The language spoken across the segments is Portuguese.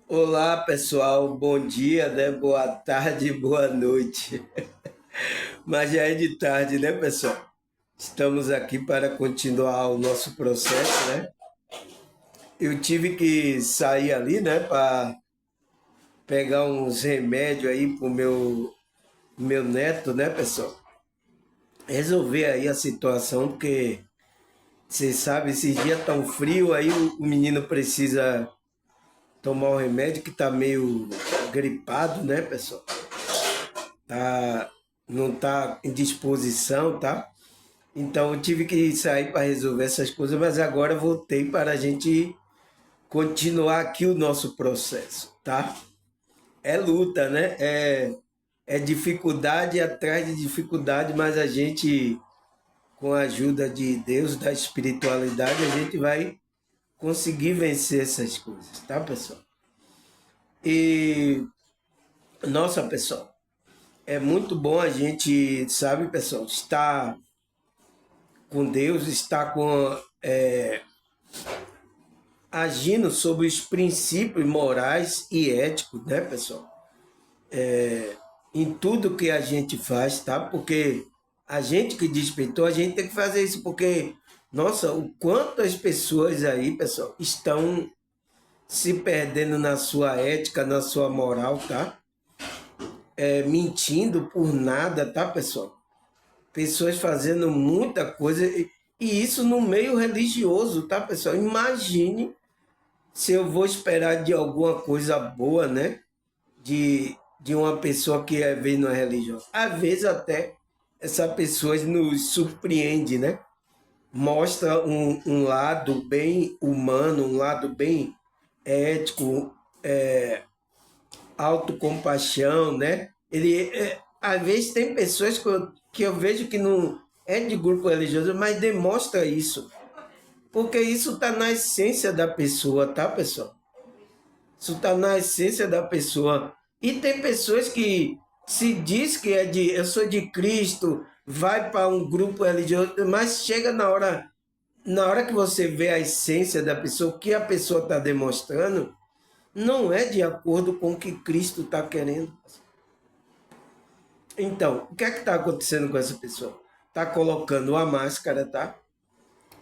Olá, pessoal. Bom dia, né? Boa tarde, boa noite. Mas já é de tarde, né, pessoal? Estamos aqui para continuar o nosso processo, né? Eu tive que sair ali, né, para pegar uns remédios aí pro meu neto, né, pessoal? Resolver aí a situação, porque você sabe, esses dias tão frio, aí o menino precisa tomar o remédio que tá meio gripado, né, pessoal? Tá, não tá em disposição, tá? Então eu tive que sair para resolver essas coisas, mas agora voltei para a gente continuar aqui o nosso processo, tá? É luta, né? É dificuldade atrás de dificuldade, mas a gente, com a ajuda de Deus, da espiritualidade, a gente vai conseguir vencer essas coisas, tá, pessoal? E, nossa, pessoal, é muito bom a gente, sabe, pessoal, estar com Deus, estar agindo sobre os princípios morais e éticos, né, pessoal? Em tudo que a gente faz, tá? Porque a gente que despertou, a gente tem que fazer isso, porque, nossa, o quanto as pessoas aí, pessoal, estão se perdendo na sua ética, na sua moral, tá? Mentindo por nada, tá, pessoal? Pessoas fazendo muita coisa, e isso no meio religioso, tá, pessoal? Imagine se eu vou esperar de alguma coisa boa, né? De uma pessoa que vem na religião. Às vezes até essa pessoa nos surpreende, né? Mostra um lado bem humano, um lado bem ético, autocompaixão, né? Às vezes tem pessoas que eu vejo que não é de grupo religioso, mas demonstra isso. Porque isso está na essência da pessoa, tá, pessoal? Isso está na essência da pessoa. E tem pessoas que se diz que eu sou de Cristo, vai para um grupo religioso, mas chega na hora que você vê a essência da pessoa, o que a pessoa está demonstrando, não é de acordo com o que Cristo está querendo. Então, o que é que está acontecendo com essa pessoa? Está colocando a máscara, tá?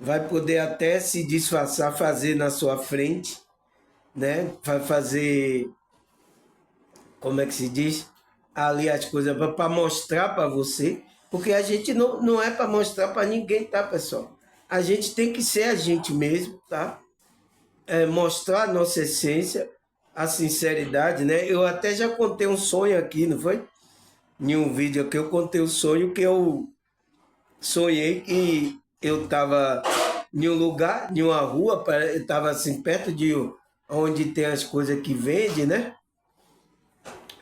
Vai poder até se disfarçar, fazer na sua frente, né? Vai fazer, como é que se diz? Ali as coisas para mostrar para você, porque a gente não é para mostrar para ninguém, tá, pessoal? A gente tem que ser a gente mesmo, tá? Mostrar a nossa essência, a sinceridade, né? Eu até já contei um sonho aqui, não foi? Em um vídeo aqui eu contei o sonho que eu sonhei que eu estava em um lugar, em uma rua, eu estava assim perto de onde tem as coisas que vende, né?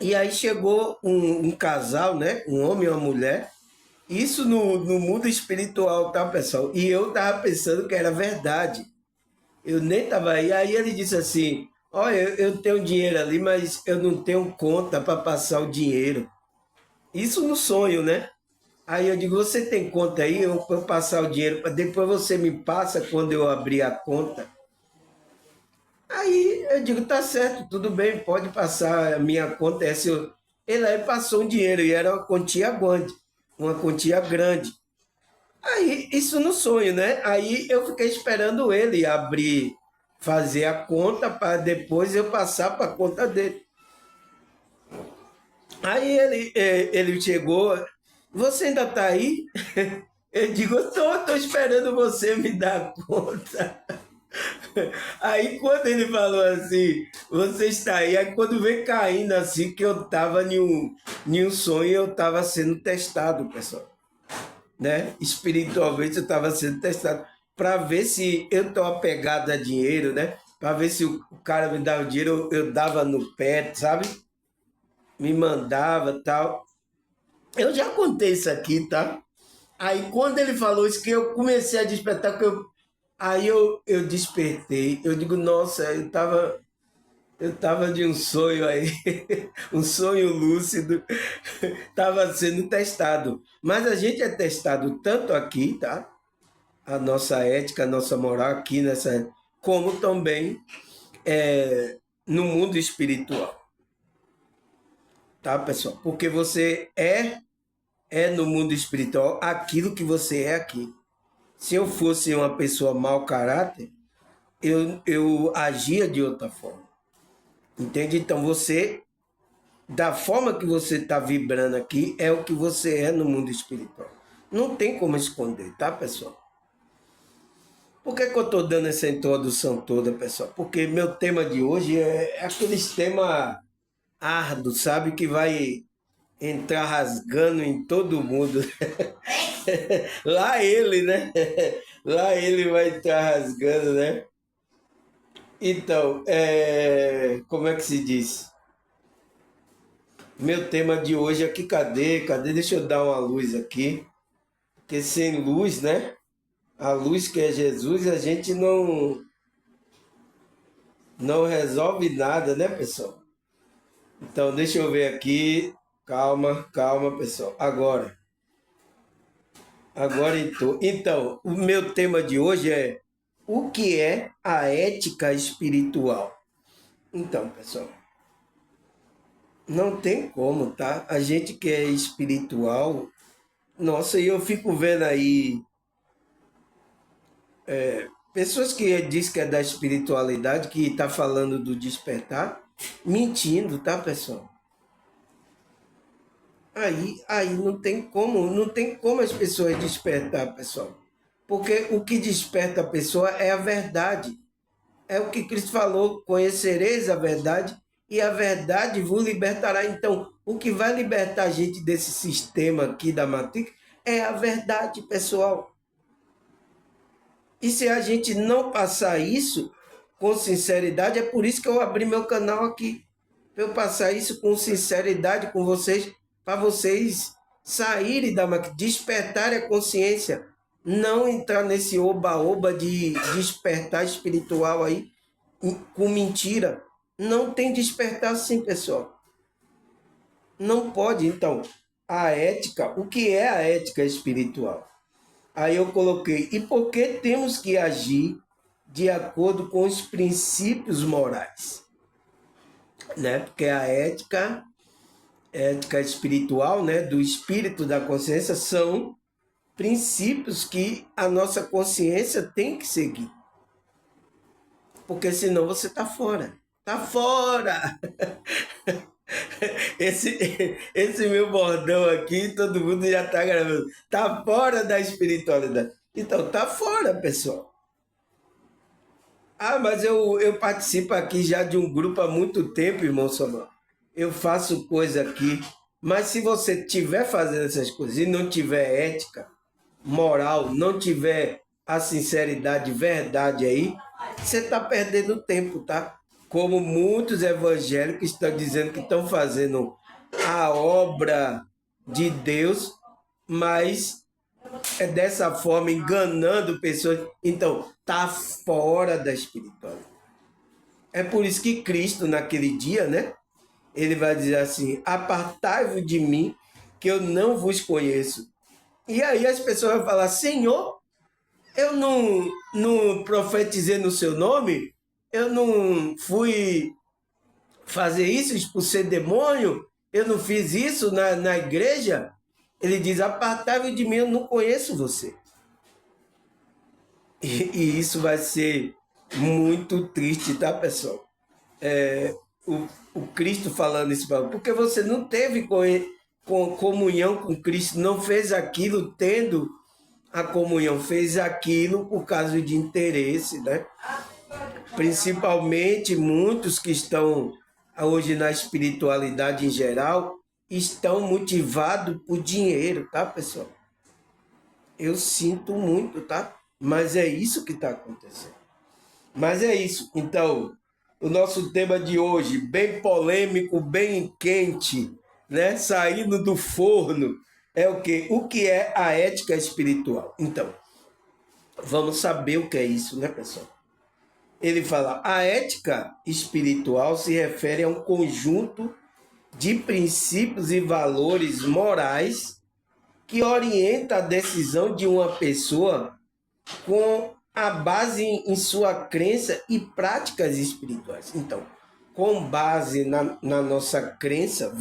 E aí chegou um casal, né? Um homem e uma mulher. Isso no mundo espiritual, tá, pessoal? E eu tava pensando que era verdade. Eu nem tava aí. Aí ele disse assim: olha, eu tenho dinheiro ali, mas eu não tenho conta para passar o dinheiro. Isso no sonho, né? Aí eu digo: você tem conta aí? Para eu passar o dinheiro, depois você me passa quando eu abrir a conta. Aí eu digo: tá certo, tudo bem, pode passar a minha conta. Ele aí passou um dinheiro e era uma quantia grande. Aí, isso no sonho, né? Aí eu fiquei esperando ele abrir, fazer a conta para depois eu passar para a conta dele. Aí ele chegou, você ainda está aí? Eu digo, tô esperando você me dar conta. Aí quando ele falou assim, você está aí quando veio caindo assim, que eu estava em um sonho, eu estava sendo testado, pessoal, né? Espiritualmente eu estava sendo testado para ver se eu estou apegado a dinheiro, né? Para ver se o cara me dava dinheiro, eu dava no pé, sabe? Me mandava tal. Eu já contei isso aqui, tá? Aí quando ele falou isso, que eu comecei a despertar, aí eu despertei. Eu digo, nossa, eu tava de um sonho aí, um sonho lúcido, tava sendo testado. Mas a gente é testado tanto aqui, tá? A nossa ética, a nossa moral aqui nessa, como também no mundo espiritual. Tá, pessoal? Porque você é no mundo espiritual aquilo que você é aqui. Se eu fosse uma pessoa mau caráter, eu agia de outra forma. Entende? Então você, da forma que você está vibrando aqui, é o que você é no mundo espiritual. Não tem como esconder, tá, pessoal? Por que eu estou dando essa introdução toda, pessoal? Porque meu tema de hoje é aqueles tema árduo, sabe? Que vai entrar rasgando em todo mundo. Lá ele, né? Lá ele vai entrar rasgando, né? Então, como é que se diz? Meu tema de hoje aqui, cadê? Cadê? Deixa eu dar uma luz aqui. Porque sem luz, né? A luz que é Jesus, a gente não resolve nada, né, pessoal? Então, deixa eu ver aqui. Calma, calma, pessoal. Agora então, o meu tema de hoje é o que é a ética espiritual. Então, pessoal, não tem como, tá? A gente que é espiritual, nossa, e eu fico vendo aí pessoas que diz que é da espiritualidade, que tá falando do despertar, mentindo, tá, pessoal? Aí não tem como as pessoas despertar, pessoal. Porque o que desperta a pessoa é a verdade. É o que Cristo falou: conhecereis a verdade e a verdade vos libertará. Então, o que vai libertar a gente desse sistema aqui da Matrix é a verdade, pessoal. E se a gente não passar isso com sinceridade, é por isso que eu abri meu canal aqui. Para eu passar isso com sinceridade com vocês, para vocês saírem da Matrix, despertarem a consciência, não entrar nesse oba-oba de despertar espiritual aí com mentira. Não tem despertar assim, pessoal. Não pode. Então, a ética, o que é a ética espiritual? Aí eu coloquei, e por que temos que agir de acordo com os princípios morais? Né? Porque a ética espiritual, né, do espírito da consciência, são princípios que a nossa consciência tem que seguir. Porque senão você está fora. Está fora! Esse meu bordão aqui, todo mundo já está gravando. Está fora da espiritualidade. Então, está fora, pessoal. Ah, mas eu participo aqui já de um grupo há muito tempo, irmão Samuel. Eu faço coisa aqui. Mas se você estiver fazendo essas coisas e não tiver ética, moral, não tiver a sinceridade, verdade aí, você está perdendo tempo, tá? Como muitos evangélicos estão dizendo que estão fazendo a obra de Deus, mas é dessa forma enganando pessoas. Então, tá fora da espiritualidade. É por isso que Cristo, naquele dia, né? Ele vai dizer assim: apartai-vos de mim, que eu não vos conheço. E aí as pessoas vão falar: Senhor, eu não profetizei no seu nome? Eu não fui fazer isso, expulsar demônio? Eu não fiz isso na igreja? Ele diz: apartai-vos de mim, eu não conheço você. E isso vai ser muito triste, tá, pessoal? O Cristo falando isso para porque você não teve comunhão com Cristo, não fez aquilo tendo a comunhão, fez aquilo por causa de interesse, né? Principalmente muitos que estão hoje na espiritualidade em geral estão motivados por dinheiro, tá, pessoal? Eu sinto muito, tá? Mas é isso que está acontecendo. Mas é isso. Então, o nosso tema de hoje, bem polêmico, bem quente, né? Saindo do forno, é o quê? O que é a ética espiritual? Então, vamos saber o que é isso, né, pessoal? Ele fala: a ética espiritual se refere a um conjunto de princípios e valores morais que orienta a decisão de uma pessoa com a base em sua crença e práticas espirituais. Então, com base na nossa crença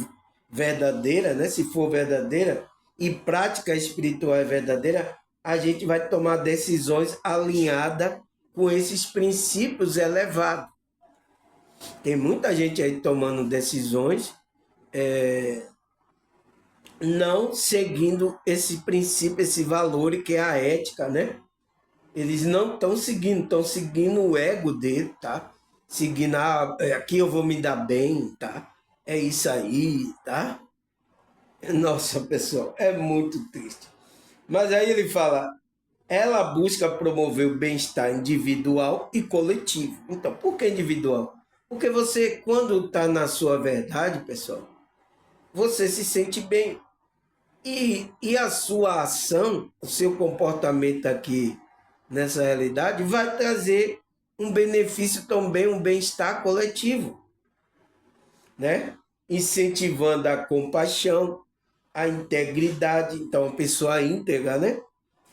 verdadeira, né? Se for verdadeira, e prática espiritual é verdadeira, a gente vai tomar decisões alinhadas com esses princípios elevados. Tem muita gente aí tomando decisões não seguindo esse princípio, esse valor que é a ética, né? Eles não estão seguindo o ego dele, tá? Seguindo, aqui eu vou me dar bem, tá? É isso aí, tá? Nossa, pessoal, é muito triste. Mas aí ele fala, ela busca promover o bem-estar individual e coletivo. Então, por que individual? Porque você, quando está na sua verdade, pessoal, você se sente bem. E a sua ação, o seu comportamento aqui nessa realidade, vai trazer um benefício também, um bem-estar coletivo, né? Incentivando a compaixão, a integridade. Então, a pessoa íntegra, né?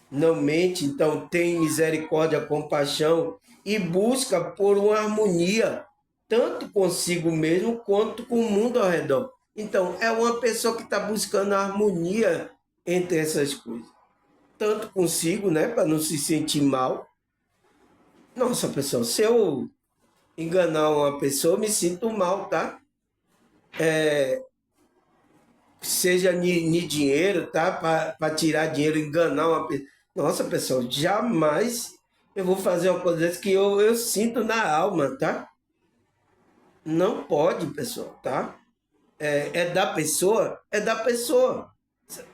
Não mente, então tem misericórdia, compaixão e busca por uma harmonia, tanto consigo mesmo quanto com o mundo ao redor. Então, é uma pessoa que está buscando a harmonia entre essas coisas. Tanto consigo, né, para não se sentir mal. Nossa, pessoal, se eu enganar uma pessoa, eu me sinto mal, tá? Seja de dinheiro, tá? Para tirar dinheiro, enganar uma pessoa. Nossa, pessoal, jamais eu vou fazer uma coisa dessa que eu sinto na alma, tá? Não pode, pessoal, tá? É da pessoa,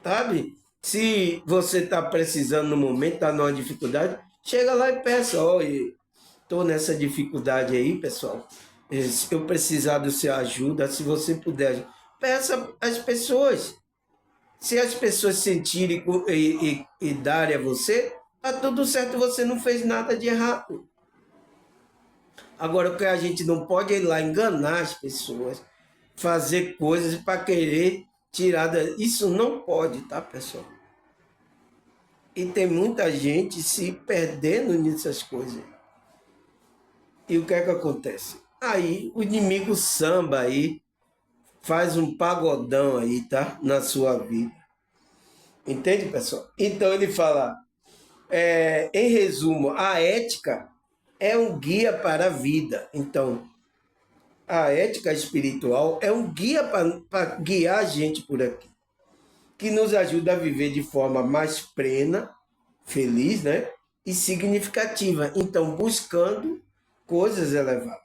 sabe? Se você está precisando no momento, está numa dificuldade, chega lá e peça, olha, estou nessa dificuldade aí, pessoal. Se eu precisar do seu ajuda, se você puder, peça às pessoas. Se as pessoas sentirem e darem a você, tá tudo certo, você não fez nada de errado. Agora, o que a gente não pode é ir lá enganar as pessoas, fazer coisas para querer tirar da... Isso não pode, tá, pessoal? E tem muita gente se perdendo nessas coisas. E o que é que acontece? Aí o inimigo samba aí, faz um pagodão aí, tá? Na sua vida. Entende, pessoal? Então ele fala, em resumo, a ética é um guia para a vida. Então, a ética espiritual é um guia para guiar a gente por aqui, que nos ajuda a viver de forma mais plena, feliz, né? E significativa. Então, buscando coisas elevadas,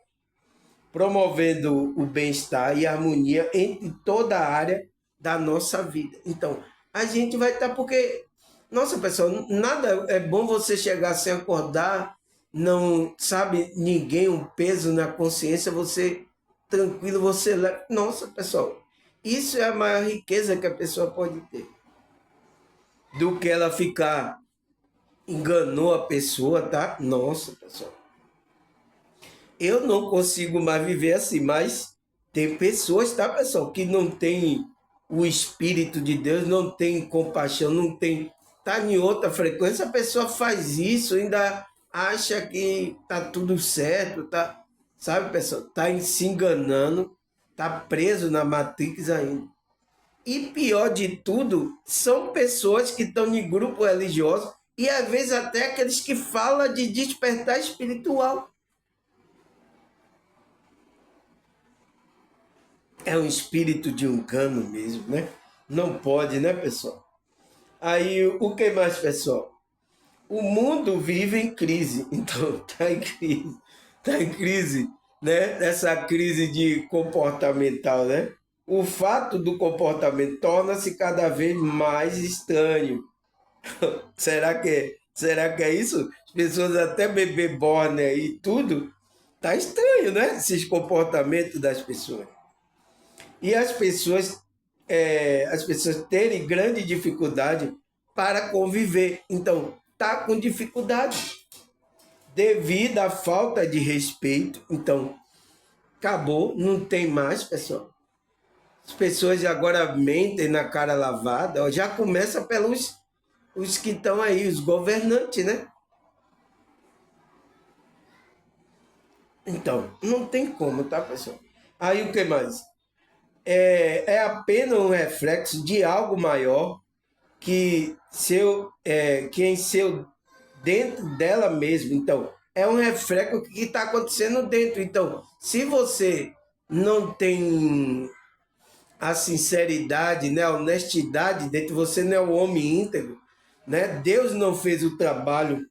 promovendo o bem-estar e a harmonia entre toda a área da nossa vida. Então, a gente vai estar, porque, nossa, pessoal, nada é bom você chegar sem acordar, não sabe ninguém, um peso na consciência, você tranquilo, você leva. Nossa, pessoal, isso é a maior riqueza que a pessoa pode ter. Do que ela ficar enganou a pessoa, tá? Nossa, pessoal. Eu não consigo mais viver assim, mas tem pessoas, tá, pessoal, que não tem o Espírito de Deus, não tem compaixão, não tem. Tá em outra frequência, a pessoa faz isso, ainda acha que tá tudo certo, tá? Sabe, pessoal? Tá se enganando, tá preso na Matrix ainda. E pior de tudo, são pessoas que estão em grupo religioso e às vezes até aqueles que falam de despertar espiritual. É um espírito de engano mesmo, né? Não pode, né, pessoal? Aí, o que mais, pessoal? O mundo vive em crise, então tá em crise, né? Essa crise de comportamental, né? O fato do comportamento torna-se cada vez mais estranho. Será que é isso? As pessoas até beber borne e tudo, tá estranho, né? Esses comportamentos das pessoas. E as pessoas terem grande dificuldade para conviver. Então, tá com dificuldade devido à falta de respeito. Então, acabou, não tem mais, pessoal. As pessoas agora mentem na cara lavada, ó, já começa pelos os que estão aí, os governantes, né? Então, não tem como, tá, pessoal? Aí o que mais? É apenas um reflexo de algo maior que em seu dentro dela mesmo. Então, é um reflexo que está acontecendo dentro. Então, se você não tem a sinceridade, né, a honestidade dentro, você não é um homem íntegro, né? Deus não fez o trabalho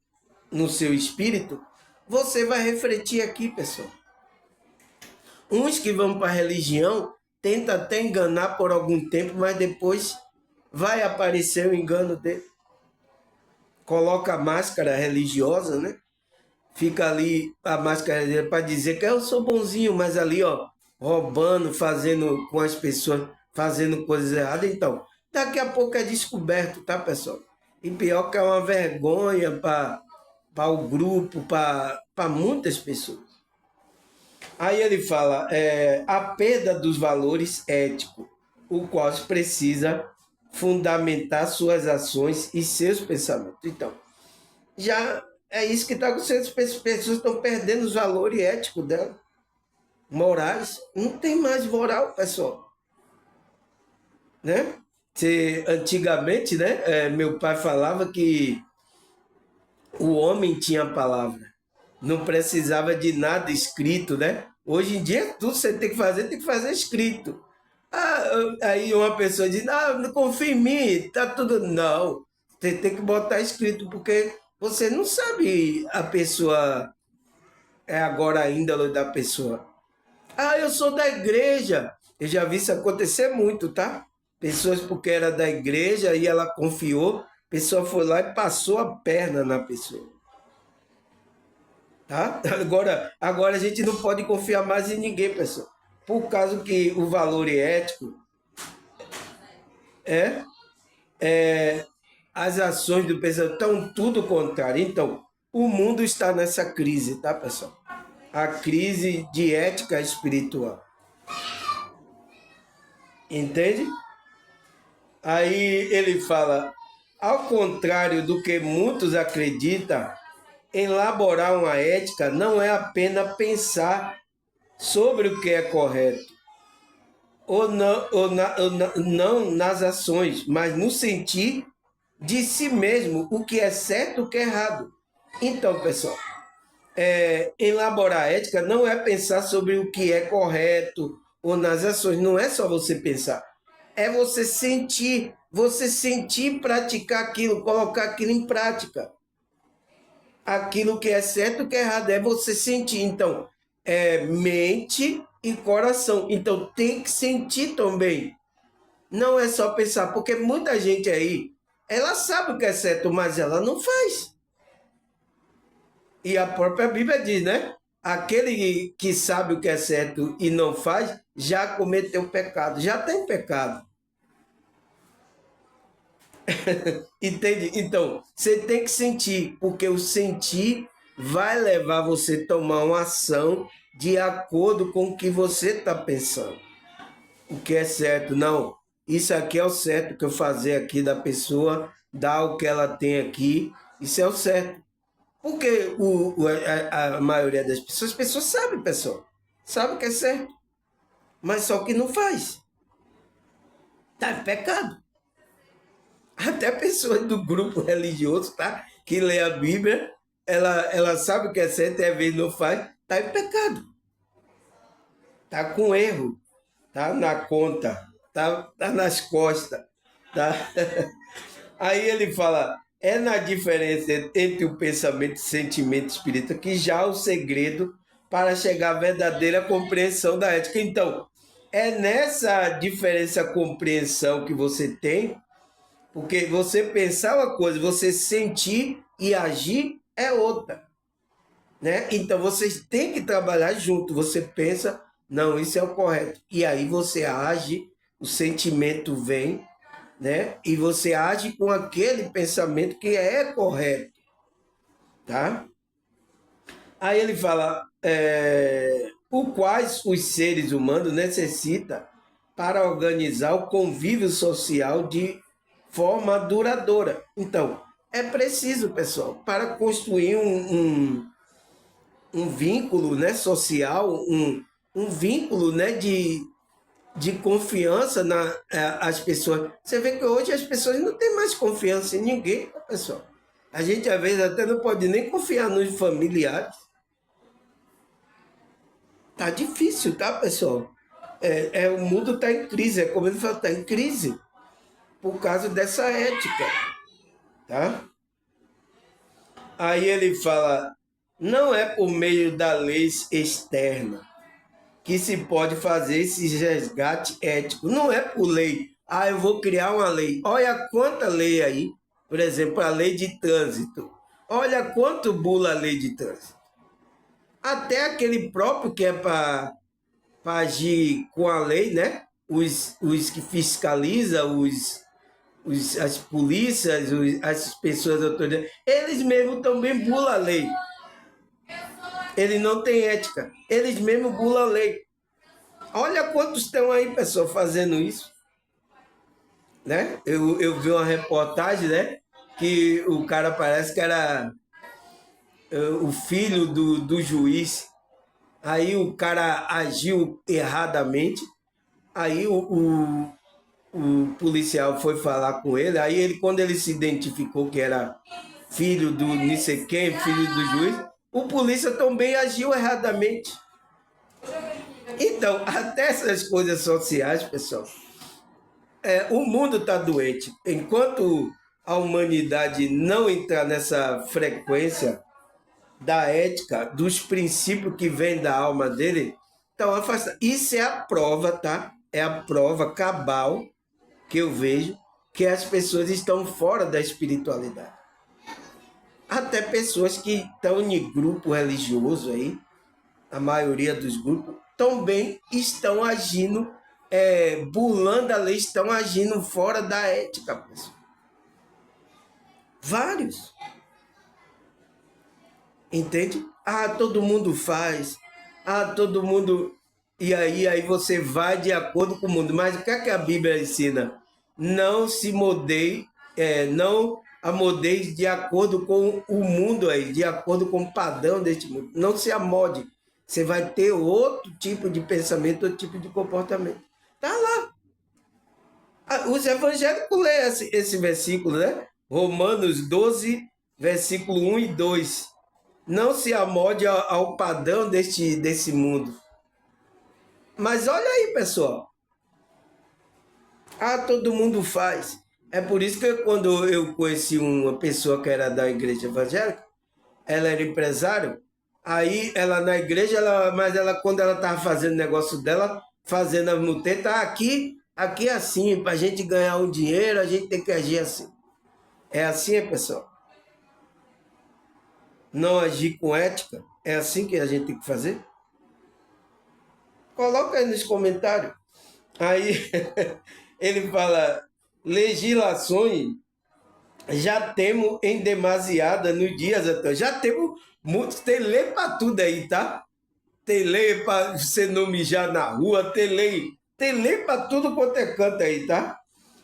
no seu espírito, você vai refletir aqui, pessoal. Uns que vão para a religião tentam até enganar por algum tempo, mas depois vai aparecer o engano dele. Coloca a máscara religiosa, né? Fica ali a máscara religiosa para dizer que eu sou bonzinho, mas ali, ó, roubando, fazendo com as pessoas, fazendo coisas erradas. Então, daqui a pouco é descoberto, tá, pessoal? E pior que é uma vergonha para o grupo, para muitas pessoas. Aí ele fala a perda dos valores éticos, o qual precisa fundamentar suas ações e seus pensamentos. Então, já é isso que está acontecendo. As pessoas estão perdendo os valores éticos dela, morais. Não tem mais moral, pessoal. Né? Antigamente, né, meu pai falava que o homem tinha a palavra, não precisava de nada escrito, né? Hoje em dia, tudo você tem que fazer escrito. Aí uma pessoa diz, não confia em mim, tá tudo. Não, você tem que botar escrito, porque você não sabe a pessoa, é agora a índole da pessoa. Eu sou da igreja. Eu já vi isso acontecer muito, tá? Pessoas porque era da igreja e ela confiou, a pessoa foi lá e passou a perna na pessoa. Tá? Agora a gente não pode confiar mais em ninguém, pessoal. Por causa que o valor ético é, as ações do pessoal estão tudo contrário. Então, o mundo está nessa crise, tá, pessoal? A crise de ética espiritual. Entende? Aí ele fala, ao contrário do que muitos acreditam, elaborar uma ética não é apenas pensar sobre o que é correto, ou não nas ações, mas no sentir de si mesmo o que é certo e o que é errado. Então, pessoal, elaborar a ética não é pensar sobre o que é correto ou nas ações, não é só você pensar, é você sentir praticar aquilo, colocar aquilo em prática. Aquilo que é certo e o que é errado é você sentir. Então, mente e coração. Então, tem que sentir também. Não é só pensar, porque muita gente aí, ela sabe o que é certo, mas ela não faz. E a própria Bíblia diz, né? Aquele que sabe o que é certo e não faz, já cometeu pecado, já tem pecado. Entende? Então, você tem que sentir, porque o sentir vai levar você a tomar uma ação de acordo com o que você está pensando. O que é certo, não. Isso aqui é o certo que eu fazer aqui da pessoa, dar o que ela tem aqui, isso é o certo. Porque a maioria das pessoas, as pessoas sabem, pessoal, sabe o que é certo, mas só que não faz. Está em pecado. Até pessoas do grupo religioso, tá? Que lê a Bíblia, ela sabe o que é certo e às vezes não faz, tá em pecado. Tá com erro, tá na conta, tá nas costas, tá? Aí ele fala, é na diferença entre o pensamento e o sentimento espírita que já há o segredo para chegar à verdadeira compreensão da ética. Então, é nessa diferença compreensão que você tem. Porque você pensar uma coisa, você sentir e agir é outra, né? Então vocês têm que trabalhar junto. Você pensa, não, isso é o correto. E aí você age, o sentimento vem, né? E você age com aquele pensamento que é correto, tá? Aí ele fala, o quais os seres humanos necessitam para organizar o convívio social de forma duradoura. Então, é preciso, pessoal, para construir um vínculo, né, social, um vínculo, né, de confiança as pessoas. Você vê que hoje as pessoas não têm mais confiança em ninguém, pessoal. A gente, às vezes, até não pode nem confiar nos familiares. Tá difícil, tá, pessoal? O mundo está em crise, é como ele fala, está em crise por causa dessa ética, tá? Aí ele fala, não é por meio da lei externa que se pode fazer esse resgate ético. Não é por lei. Ah, eu vou criar uma lei. Olha quanta lei aí. Por exemplo, a lei de trânsito. Olha quanto bula a lei de trânsito. Até aquele próprio que é para agir com a lei, né? Os que fiscalizam, as polícias, as pessoas autorizadas, eles mesmos também bulam a lei. Ele não tem ética. Eles mesmos bulam a lei. Olha quantos estão aí, pessoal, fazendo isso. Né? Eu vi uma reportagem, né? Que o cara parece que era o filho do juiz. Aí o cara agiu erradamente. Aí o policial foi falar com ele. Aí ele, quando ele se identificou que era filho do não sei quem, filho do juiz, o polícia também agiu erradamente. Então, até essas coisas sociais, pessoal, o mundo está doente. Enquanto a humanidade não entrar nessa frequência da ética, dos princípios que vêm da alma dele, então afasta. Isso é a prova, tá? É a prova cabal que eu vejo que as pessoas estão fora da espiritualidade. Até pessoas que estão em grupo religioso aí, a maioria dos grupos, também estão agindo, burlando a lei, estão agindo fora da ética, pessoal. Vários. Entende? Ah, todo mundo faz. Ah, todo mundo. E aí você vai de acordo com o mundo. Mas o que é que a Bíblia ensina? Não se modeie, não amodeie de acordo com o mundo aí, de acordo com o padrão deste mundo. Não se amode. Você vai ter outro tipo de pensamento, outro tipo de comportamento. Tá lá. Os evangélicos lêem esse versículo, né? Romanos 12, versículo 1 e 2. Não se amode ao padrão desse mundo. Mas olha aí, pessoal. Ah, todo mundo faz. É por isso que quando eu conheci uma pessoa que era da igreja evangélica, ela era empresária, aí ela na igreja, mas ela quando ela estava fazendo o negócio dela, fazendo a muteta, aqui é assim, para a gente ganhar um dinheiro, a gente tem que agir assim. É assim, pessoal? Não agir com ética? É assim que a gente tem que fazer? Coloca aí nos comentários. Aí ele fala, legislações já temos em demasiada nos dias atuais. Já temos muitos, tem lei para tudo aí, tá? Tem lei para você não mijar na rua, tem lei para tudo quanto é canto aí, tá?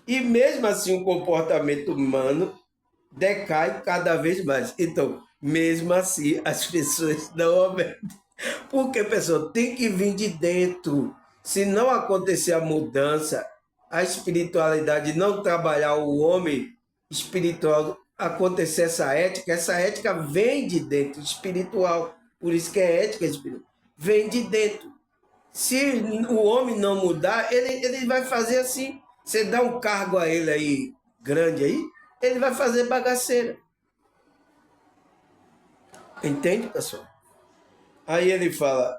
E mesmo assim o comportamento humano decai cada vez mais. Então, mesmo assim, as pessoas não obedecem. Porque, pessoal, tem que vir de dentro. Se não acontecer a mudança, a espiritualidade não trabalhar o homem espiritual, acontecer essa ética vem de dentro, espiritual. Por isso que é ética espiritual. Vem de dentro. Se o homem não mudar, ele vai fazer assim. Você dá um cargo a ele aí, grande aí, ele vai fazer bagaceira. Entende, pessoal? Aí ele fala,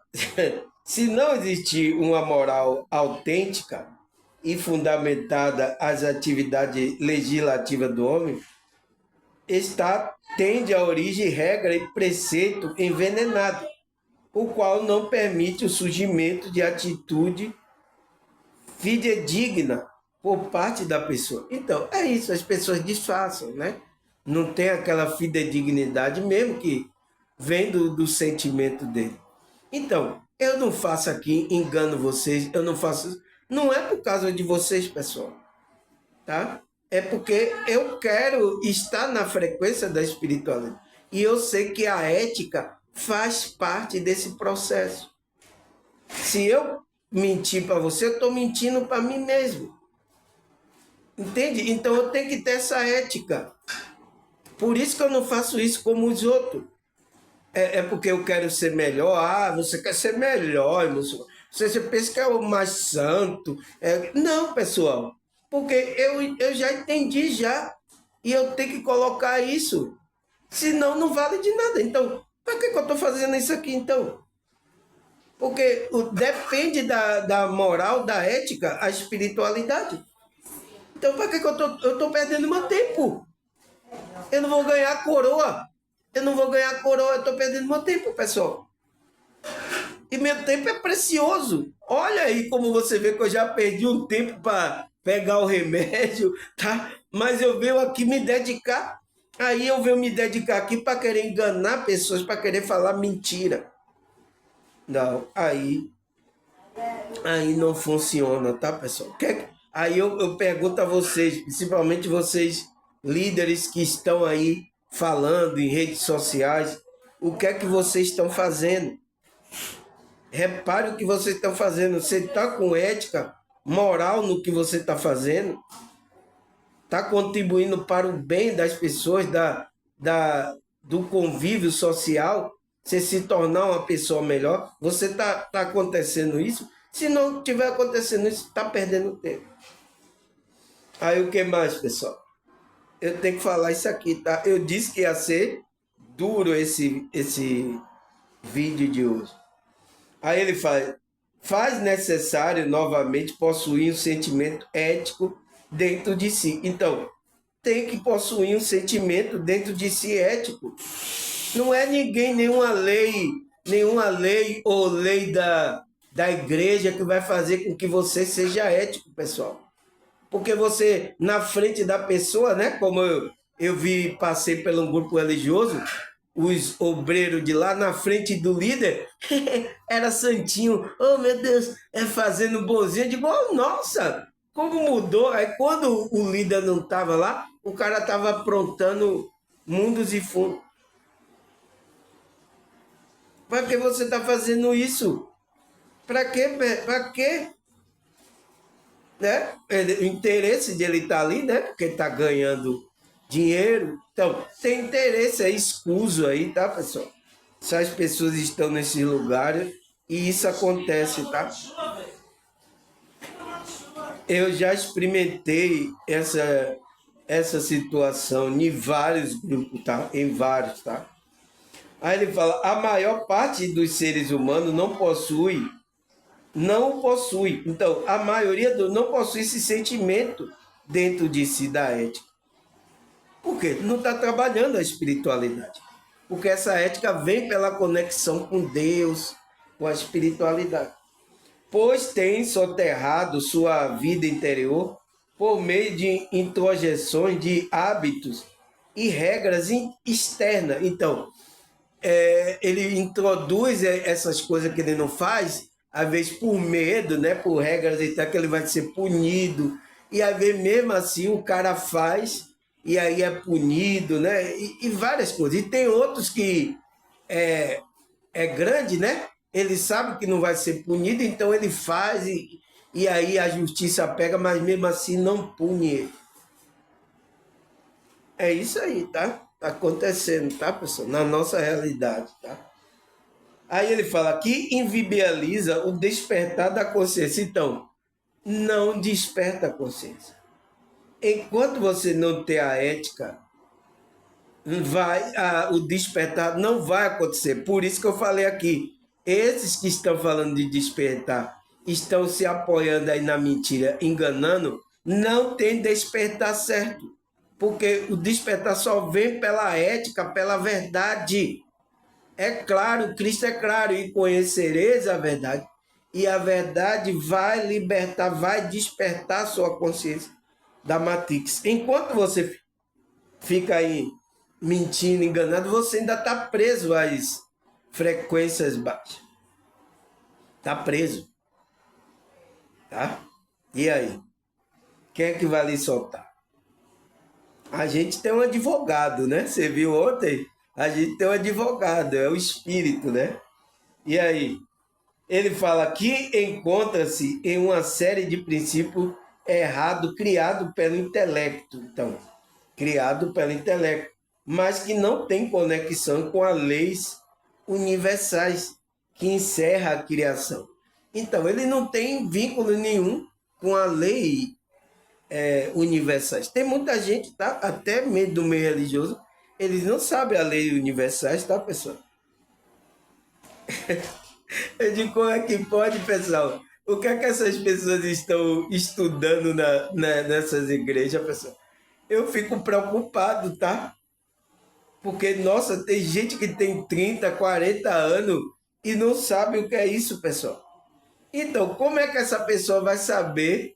se não existir uma moral autêntica e fundamentada às atividades legislativas do homem, tende a origem, regra e preceito envenenado, o qual não permite o surgimento de atitude fidedigna por parte da pessoa. Então, é isso, as pessoas disfarçam, né? Não tem aquela fidedignidade mesmo que vem do sentimento dele. Então, eu não faço aqui, engano vocês, eu não faço. Não é por causa de vocês, pessoal, tá? É porque eu quero estar na frequência da espiritualidade. E eu sei que a ética faz parte desse processo. Se eu mentir para você, eu estou mentindo para mim mesmo. Entende? Então eu tenho que ter essa ética. Por isso que eu não faço isso como os outros. É porque eu quero ser melhor. Ah, você quer ser melhor, irmão. Você pensa que é o mais santo. Não, pessoal. Porque eu já entendi já. E eu tenho que colocar isso. Senão não vale de nada. Então, para que eu estou fazendo isso aqui então? Porque depende da moral, da ética, a espiritualidade. Então, para que eu tô perdendo meu tempo? Eu não vou ganhar coroa. Eu não vou ganhar coroa, eu estou perdendo meu tempo, pessoal. E meu tempo é precioso. Olha aí como você vê que eu já perdi um tempo para pegar o remédio, tá? Mas eu venho aqui me dedicar. Aí eu venho me dedicar aqui para querer enganar pessoas, para querer falar mentira. Não, aí não funciona, tá, pessoal? Aí eu pergunto a vocês, principalmente vocês líderes que estão aí falando em redes sociais, o que é que vocês estão fazendo? Repare o que vocês estão fazendo. Você está com ética, moral no que você está fazendo? Está contribuindo para o bem das pessoas, do convívio social? Você se tornar uma pessoa melhor? Você está acontecendo isso? Se não estiver acontecendo isso, está perdendo tempo. Aí o que mais, pessoal? Eu tenho que falar isso aqui, tá? Eu disse que ia ser duro esse vídeo de hoje. Aí ele faz necessário novamente possuir um sentimento ético dentro de si. Então, tem que possuir um sentimento dentro de si ético. Não é nenhuma lei ou lei da igreja que vai fazer com que você seja ético, pessoal. Porque você, na frente da pessoa, né? Como eu passei por um grupo religioso, os obreiros de lá na frente do líder, era santinho. Oh, meu Deus, fazendo bonzinho. Eu digo, oh, nossa, como mudou. Aí quando o líder não estava lá, o cara estava aprontando mundos e fundos. Para que você está fazendo isso? Para quê? Para quê? Né? O interesse de ele estar ali, né? Porque está ganhando dinheiro. Então, tem interesse, é escuso aí, tá, pessoal? Se as pessoas estão nesse lugar e isso acontece, tá? Eu já experimentei essa situação em vários grupos, tá? Em vários, tá? Aí ele fala, a maior parte dos seres humanos não possui. Então, a maioria não possui esse sentimento dentro de si da ética. Por quê? Não está trabalhando a espiritualidade. Porque essa ética vem pela conexão com Deus, com a espiritualidade. Pois tem soterrado sua vida interior por meio de introjeções de hábitos e regras externas. Então, ele introduz essas coisas que ele não faz, às vezes por medo, né, por regras e tal, que ele vai ser punido. E às vezes mesmo assim o cara faz e aí é punido, né? E várias coisas. E tem outros que é grande, né? Ele sabe que não vai ser punido, então ele faz e aí a justiça pega, mas mesmo assim não pune ele. É isso aí, tá? Tá acontecendo, tá, pessoal? Na nossa realidade, tá? Aí ele fala que invibializa o despertar da consciência. Então, não desperta a consciência. Enquanto você não ter a ética, o despertar não vai acontecer. Por isso que eu falei aqui, esses que estão falando de despertar, estão se apoiando aí na mentira, enganando, não tem despertar certo. Porque o despertar só vem pela ética, pela verdade. É claro, Cristo é claro, e conhecereis a verdade. E a verdade vai libertar, vai despertar a sua consciência da Matrix. Enquanto você fica aí mentindo, enganado, você ainda está preso às frequências baixas. Está preso. Tá? E aí? Quem é que vai lhe soltar? A gente tem um advogado, né? Você viu ontem? A gente tem um advogado, é o espírito, né? E aí? Ele fala que encontra-se em uma série de princípios errados criados pelo intelecto. Então, criado pelo intelecto, mas que não tem conexão com as leis universais que encerra a criação. Então, ele não tem vínculo nenhum com a lei universais. Tem muita gente, tá? Até mesmo do meio religioso, eles não sabem a lei universais, tá, pessoal? Eu digo, como é que pode, pessoal? O que é que essas pessoas estão estudando nessas igrejas, pessoal? Eu fico preocupado, tá? Porque, nossa, tem gente que tem 30, 40 anos e não sabe o que é isso, pessoal. Então, como é que essa pessoa vai saber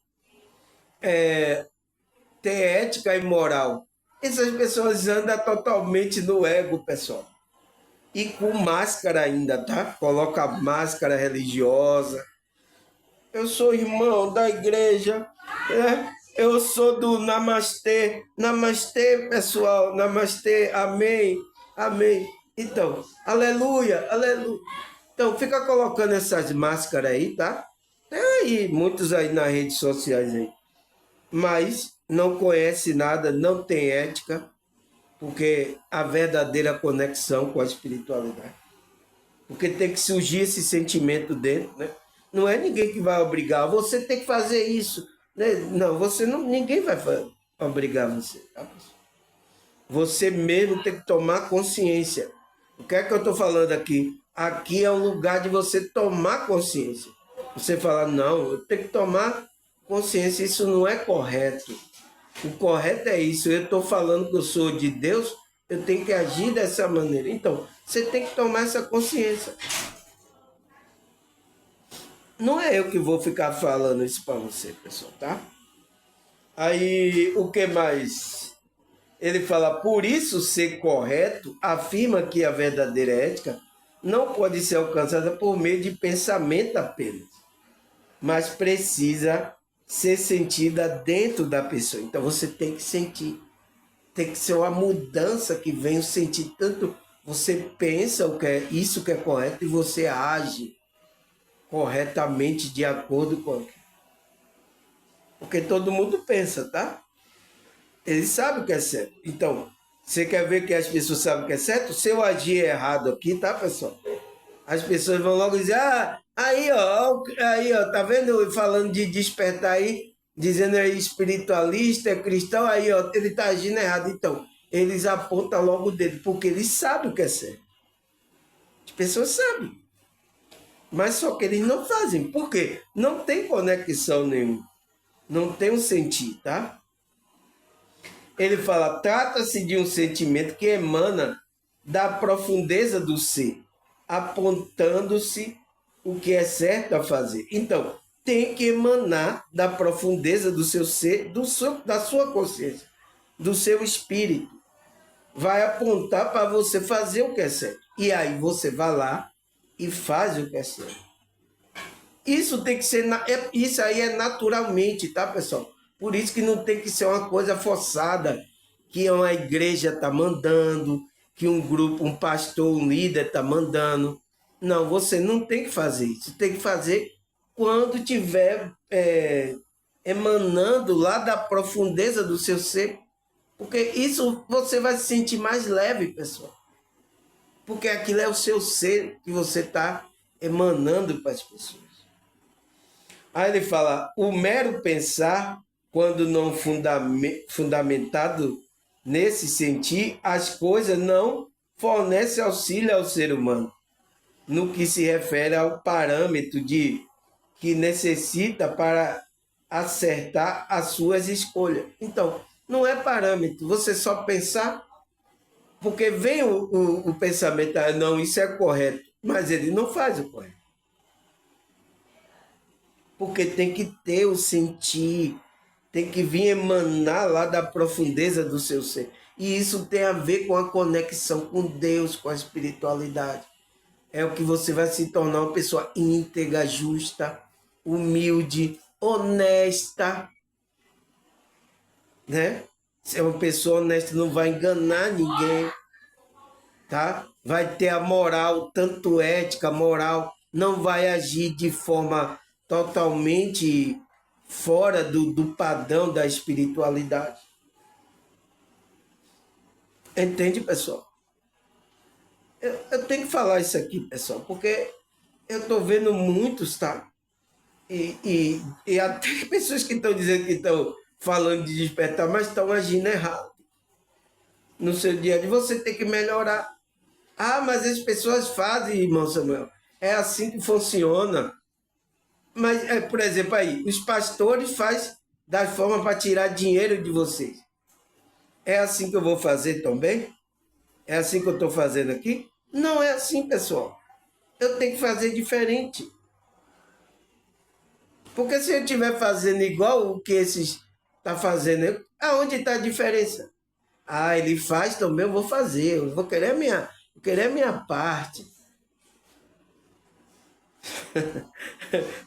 ter ética e moral? Essas pessoas andam totalmente no ego, pessoal. E com máscara ainda, tá? Coloca máscara religiosa. Eu sou irmão da igreja, né? Eu sou do Namastê. Namastê, pessoal. Namastê. Amém. Amém. Então, aleluia, aleluia. Então, fica colocando essas máscaras aí, tá? Tem aí, muitos aí nas redes sociais aí. Mas não conhece nada, não tem ética, porque a verdadeira conexão com a espiritualidade. Porque tem que surgir esse sentimento dentro, né? Não é ninguém que vai obrigar, você tem que fazer isso, né? Não, você não, ninguém vai obrigar você, tá? Você mesmo tem que tomar consciência. O que é que eu estou falando aqui? Aqui é um lugar de você tomar consciência. Você fala, não, eu tenho que tomar consciência, isso não é correto. O correto é isso. Eu estou falando que eu sou de Deus, eu tenho que agir dessa maneira. Então, você tem que tomar essa consciência. Não é eu que vou ficar falando isso para você, pessoal, tá? Aí, o que mais? Ele fala, por isso ser correto, afirma que a verdadeira ética não pode ser alcançada por meio de pensamento apenas, mas precisa ser sentida dentro da pessoa. Então você tem que sentir. Tem que ser uma mudança que vem o sentir. Tanto você pensa o que é isso que é correto e você age corretamente de acordo com aquilo. Porque todo mundo pensa, tá? Ele sabe o que é certo. Então, você quer ver que as pessoas sabem o que é certo? Se eu agir errado aqui, tá, pessoal? As pessoas vão logo dizer, aí, ó, tá vendo? Falando de despertar aí, dizendo é espiritualista, é cristão, aí, ó, ele tá agindo errado. Então, eles apontam logo o dedo, porque eles sabem o que é certo. As pessoas sabem. Mas só que eles não fazem. Por quê? Não tem conexão nenhuma. Não tem um sentir, tá? Ele fala, trata-se de um sentimento que emana da profundeza do ser, apontando-se o que é certo a fazer. Então, tem que emanar da profundeza do seu ser, da sua consciência, do seu espírito. Vai apontar para você fazer o que é certo. E aí você vai lá e faz o que é certo. Isso tem que ser, isso aí é naturalmente, tá, pessoal? Por isso que não tem que ser uma coisa forçada, que uma igreja está mandando, que um grupo, um pastor, um líder está mandando. Não, você não tem que fazer isso. Tem que fazer quando tiver emanando lá da profundeza do seu ser. Porque isso você vai se sentir mais leve, pessoal. Porque aquilo é o seu ser que você está emanando para as pessoas. Aí ele fala, o mero pensar, quando não fundamentado nesse sentir, as coisas não fornece auxílio ao ser humano, no que se refere ao parâmetro de que necessita para acertar as suas escolhas. Então, não é parâmetro, você só pensar, porque vem o pensamento, não, isso é correto, mas ele não faz o correto. Porque tem que ter o sentir, tem que vir emanar lá da profundeza do seu ser. E isso tem a ver com a conexão com Deus, com a espiritualidade. É o que você vai se tornar uma pessoa íntegra, justa, humilde, honesta, né? Se é uma pessoa honesta, não vai enganar ninguém, tá? Vai ter a moral, tanto ética, moral, não vai agir de forma totalmente fora do padrão da espiritualidade. Entende, pessoal? Eu tenho que falar isso aqui, pessoal, porque eu estou vendo muitos, tá? E até pessoas que estão dizendo que estão falando de despertar, mas estão agindo errado. No seu dia a dia, você tem que melhorar. Ah, mas as pessoas fazem, irmão Samuel. É assim que funciona. Mas, por exemplo, aí, os pastores fazem da forma para tirar dinheiro de vocês. É assim que eu vou fazer também? É assim que eu estou fazendo aqui? Não é assim, pessoal. Eu tenho que fazer diferente. Porque se eu estiver fazendo igual o que esses estão fazendo, aonde está a diferença? Ah, ele faz também, eu vou fazer. Eu vou querer a minha parte.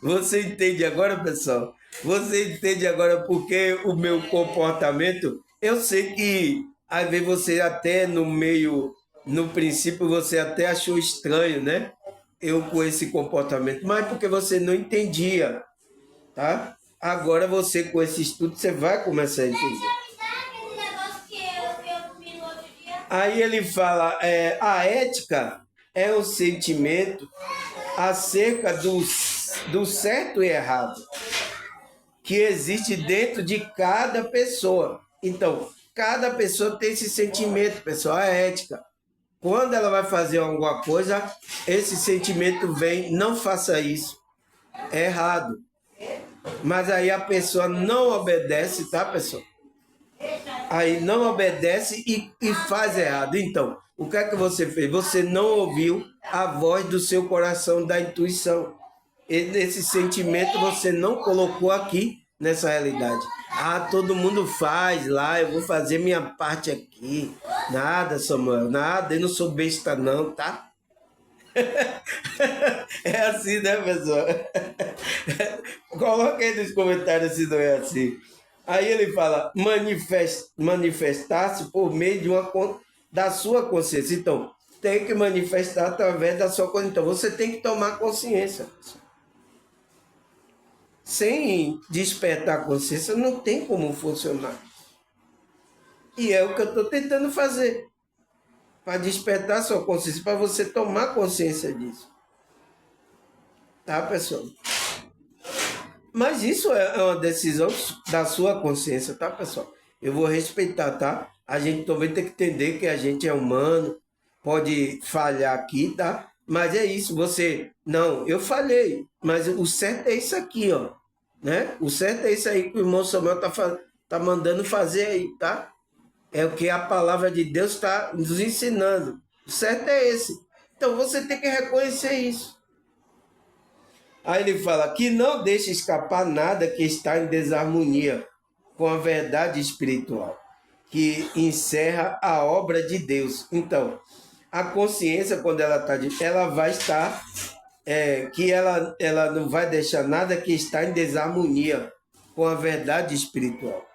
Você entende agora, pessoal? Você entende agora porque o meu comportamento? Eu sei que às vezes você até no princípio você até achou estranho, né? Eu com esse comportamento, mas porque você não entendia, tá? Agora você com esse estudo você vai começar a entender. Aí ele fala, a ética é um sentimento acerca do certo e errado que existe dentro de cada pessoa. Então, cada pessoa tem esse sentimento, pessoal, a ética. Quando ela vai fazer alguma coisa, esse sentimento vem, não faça isso, é errado. Mas aí a pessoa não obedece, tá, pessoal? Aí não obedece e faz errado. Então, o que é que você fez? Você não ouviu a voz do seu coração, da intuição. Esse sentimento você não colocou aqui nessa realidade. Ah, todo mundo faz lá, eu vou fazer minha parte aqui. Nada, Samuel, nada, eu não sou besta não, tá? É assim, né, pessoal? Coloca aí nos comentários se não é assim. Aí ele fala, manifestar-se por meio da sua consciência. Então, tem que manifestar através da sua consciência. Então, você tem que tomar consciência. Sem despertar a consciência, não tem como funcionar. E é o que eu estou tentando fazer. Para despertar a sua consciência, para você tomar consciência disso. Tá, pessoal? Mas isso é uma decisão da sua consciência, tá, pessoal? Eu vou respeitar, tá? A gente também tem que entender que a gente é humano, pode falhar aqui, tá? Mas é isso, você... Não, eu falhei, mas o certo é isso aqui, ó. Né? O certo é isso aí que o irmão Samuel tá mandando fazer aí, tá? É o que a palavra de Deus está nos ensinando. O certo é esse. Então você tem que reconhecer isso. Aí ele fala que não deixe escapar nada que está em desarmonia com a verdade espiritual, que encerra a obra de Deus. Então, a consciência, quando ela vai estar, que ela não vai deixar nada que está em desarmonia com a verdade espiritual.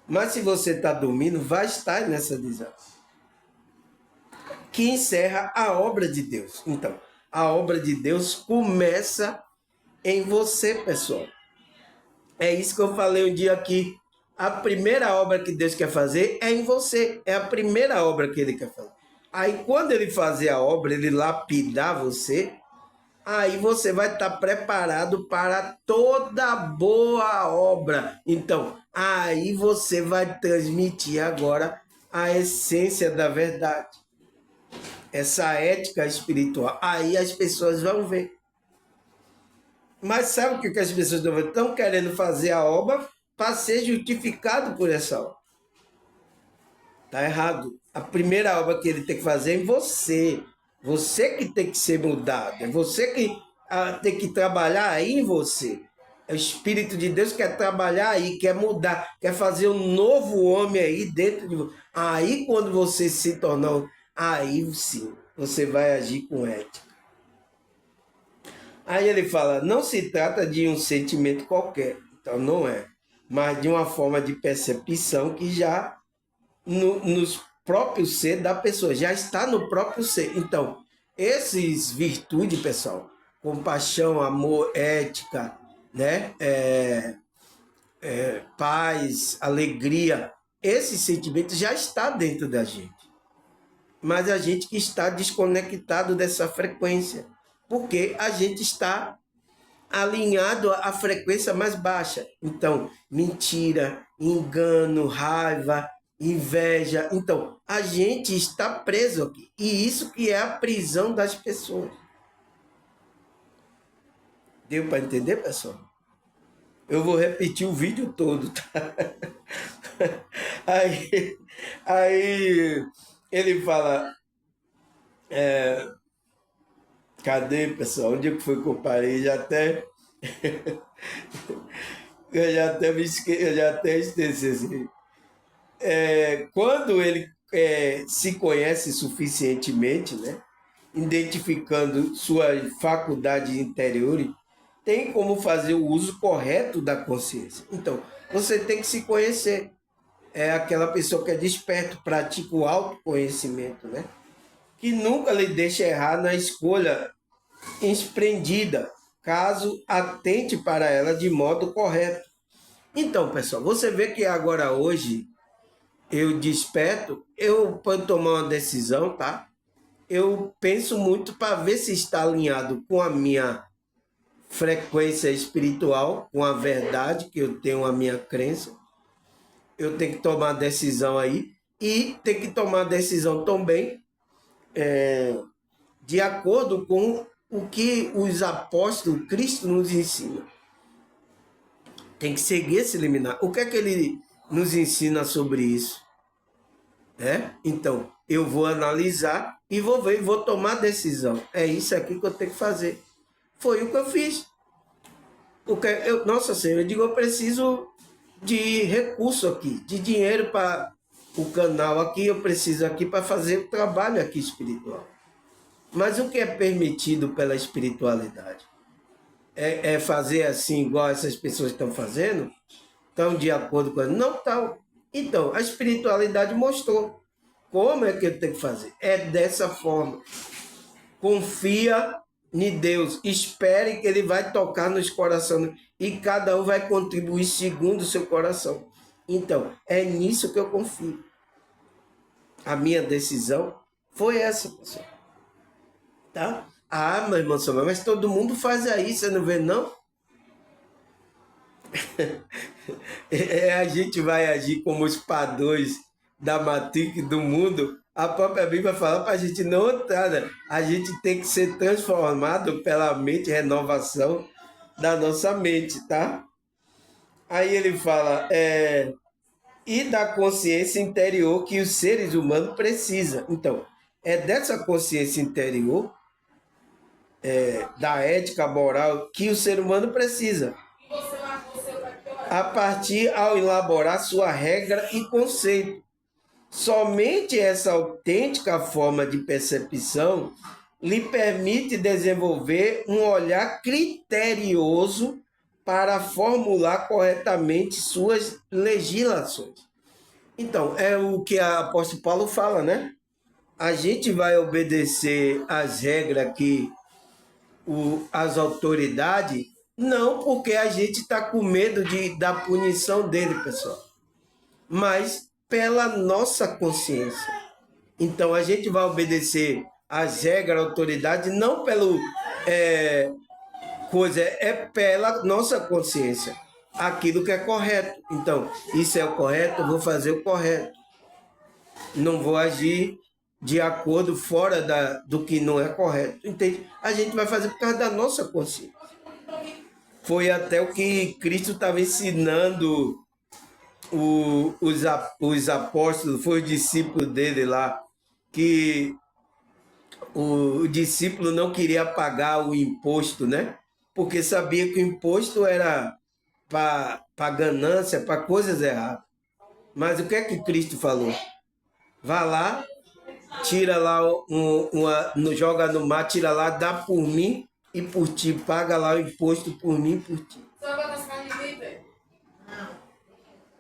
Mas se você está dormindo, vai estar nessa desarmonia. Que encerra a obra de Deus. Então, a obra de Deus começa em você, pessoal. É isso que eu falei um dia aqui. A primeira obra que Deus quer fazer é em você. É a primeira obra que Ele quer fazer. Aí, quando Ele fazer a obra, Ele lapidar você, aí você vai estar preparado para toda boa obra. Então, aí você vai transmitir agora a essência da verdade. Essa ética espiritual. Aí as pessoas vão ver. Mas sabe o que as pessoas estão querendo fazer a obra para ser justificado por essa obra? Está errado. A primeira obra que ele tem que fazer é em você. Você que tem que ser mudado. É você que tem que trabalhar aí em você. O Espírito de Deus quer trabalhar aí, quer mudar, quer fazer um novo homem aí dentro de você. Aí quando você se tornar, aí sim, você vai agir com ética. Aí ele fala, não se trata de um sentimento qualquer, então não é, mas de uma forma de percepção que já nos próprios ser da pessoa, já está no próprio ser. Então, essas virtudes, pessoal, compaixão, amor, ética, né? Paz, alegria. Esse sentimento já está dentro da gente. Mas a gente que está desconectado dessa frequência, porque a gente está alinhado à frequência mais baixa. Então, mentira, engano, raiva, inveja. Então, a gente está preso aqui. E isso que é a prisão das pessoas. Deu para entender, pessoal? Eu vou repetir o vídeo todo, tá? Aí ele fala, cadê, pessoal? Onde é que foi que eu parei? Eu já até eu já até esqueci. Assim. Quando ele se conhece suficientemente, né? Identificando suas faculdades interiores, tem como fazer o uso correto da consciência. Então, você tem que se conhecer. É aquela pessoa que é desperto, pratica o autoconhecimento, né? Que nunca lhe deixa errar na escolha empreendida, caso atente para ela de modo correto. Então, pessoal, você vê que agora hoje eu desperto, eu para tomar uma decisão, tá? Eu penso muito para ver se está alinhado com a minha frequência espiritual, com a verdade que eu tenho, a minha crença. Eu tenho que tomar decisão aí e tem que tomar decisão também de acordo com o que os apóstolos, Cristo nos ensina. Tem que seguir esse liminar. O que é que ele nos ensina sobre isso? Então, eu vou analisar e vou ver, vou tomar decisão. É isso aqui que eu tenho que fazer. Foi o que eu fiz. Nossa Senhora, eu digo, eu preciso de recurso aqui, de dinheiro para o canal aqui, eu preciso aqui para fazer o trabalho aqui espiritual. Mas o que é permitido pela espiritualidade? É fazer assim, igual essas pessoas estão fazendo? Estão de acordo com... Não estão. Então, a espiritualidade mostrou como é que eu tenho que fazer. É dessa forma. Confia em Deus. Espere que Ele vai tocar nos corações. E cada um vai contribuir segundo o seu coração. Então, é nisso que eu confio. A minha decisão foi essa, pessoal. Tá? Ah, meu irmão Samuel, mas todo mundo faz aí, você não vê, não? A gente vai agir como os padrões da matrix do mundo. A própria Bíblia fala para a gente não entrar, né? A gente tem que ser transformado pela mente, renovação da nossa mente, tá? Aí ele fala, e da consciência interior que os seres humanos precisam. Então, é dessa consciência interior, da ética moral, que o ser humano precisa. A partir ao elaborar sua regra e conceito. Somente essa autêntica forma de percepção lhe permite desenvolver um olhar criterioso para formular corretamente suas legislações. Então, é o que a apóstolo Paulo fala, né? A gente vai obedecer às regras que as autoridades, não porque a gente está com medo da punição dele, pessoal, mas pela nossa consciência. Então, a gente vai obedecer às regras, à autoridade, não pelo coisa, é pela nossa consciência. Aquilo que é correto. Então, isso é o correto, eu vou fazer o correto. Não vou agir de acordo fora do que não é correto. Entende? A gente vai fazer por causa da nossa consciência. Foi até o que Cristo estava ensinando os apóstolos, foi o discípulo dele lá, que o discípulo não queria pagar o imposto, né? Porque sabia que o imposto era para ganância, para coisas erradas. Mas o que é que Cristo falou? Vá lá, tira lá, joga no mar, tira lá, dá por mim e por ti. Paga lá o imposto por mim e por ti.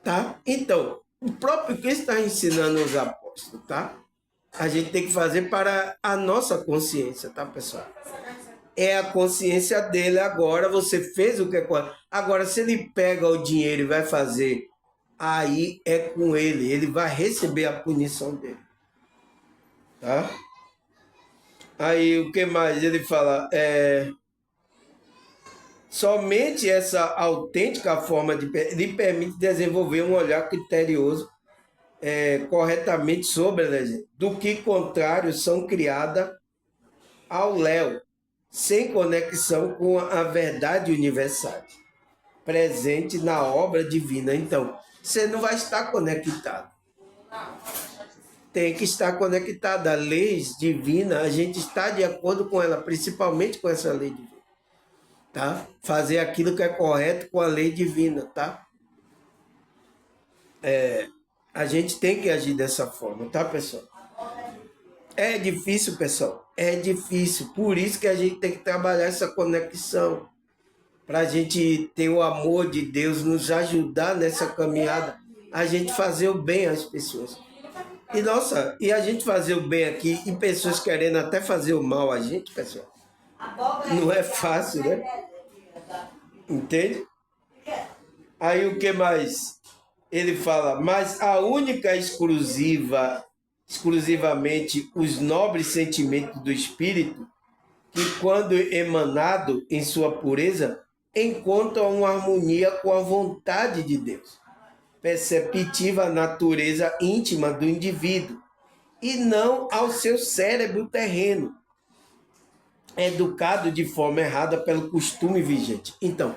Tá? Então, o próprio Cristo está ensinando os apóstolos, tá? A gente tem que fazer para a nossa consciência, tá, pessoal? é a consciência dele. Agora você fez o que é correto. Agora, se ele pega o dinheiro e vai fazer, aí é com ele. Ele vai receber a punição dele. Tá? Aí o que mais? Ele fala, somente essa autêntica forma lhe permite desenvolver um olhar criterioso corretamente sobre a legenda, do que contrário são criadas ao léu, sem conexão com a verdade universal, presente na obra divina. Então, você não vai estar conectado. Tem que estar conectado. A lei divina, a gente está de acordo com ela, principalmente com essa lei divina. Tá? Fazer aquilo que é correto com a lei divina, tá? A gente tem que agir dessa forma, tá, pessoal? É difícil, pessoal. É difícil. Por isso que a gente tem que trabalhar essa conexão. Para a gente ter o amor de Deus, nos ajudar nessa caminhada. A gente fazer o bem às pessoas. E nossa, e a gente fazer o bem aqui e pessoas querendo até fazer o mal a gente, pessoal. Não é fácil, né? Entende? Aí o que mais? Ele fala, mas a única exclusivamente os nobres sentimentos do espírito, que quando emanado em sua pureza, encontram uma harmonia com a vontade de Deus, perceptiva à natureza íntima do indivíduo, e não ao seu cérebro terreno, educado de forma errada pelo costume vigente. Então,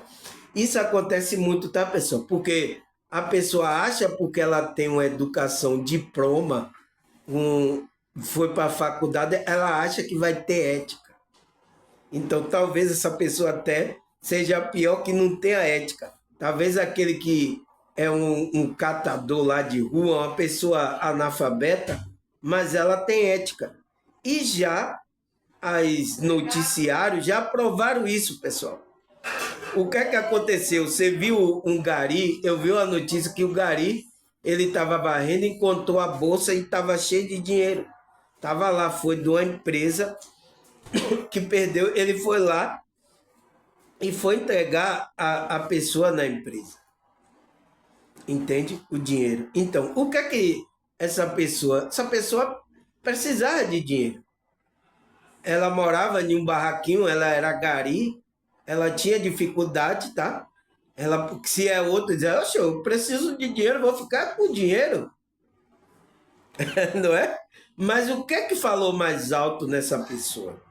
isso acontece muito, tá, pessoal? Porque a pessoa acha, porque ela tem uma educação, diploma, foi para a faculdade, ela acha que vai ter ética. Então, talvez essa pessoa até seja pior que não tenha ética. Talvez aquele que é um catador lá de rua, uma pessoa analfabeta, mas ela tem ética. E já as noticiários já provaram isso, pessoal. O que é que aconteceu? Você viu um gari? Eu vi uma notícia que o gari, ele estava varrendo, encontrou a bolsa e estava cheio de dinheiro. Estava lá, foi de uma empresa que perdeu, ele foi lá e foi entregar a pessoa na empresa. Entende? O dinheiro. Então, o que é que essa pessoa precisava de dinheiro. Ela morava em um barraquinho, ela era gari, ela tinha dificuldade, tá? Ela, se é outro, diz, oxe, eu preciso de dinheiro, vou ficar com dinheiro. Não é? Mas o que é que falou mais alto nessa pessoa?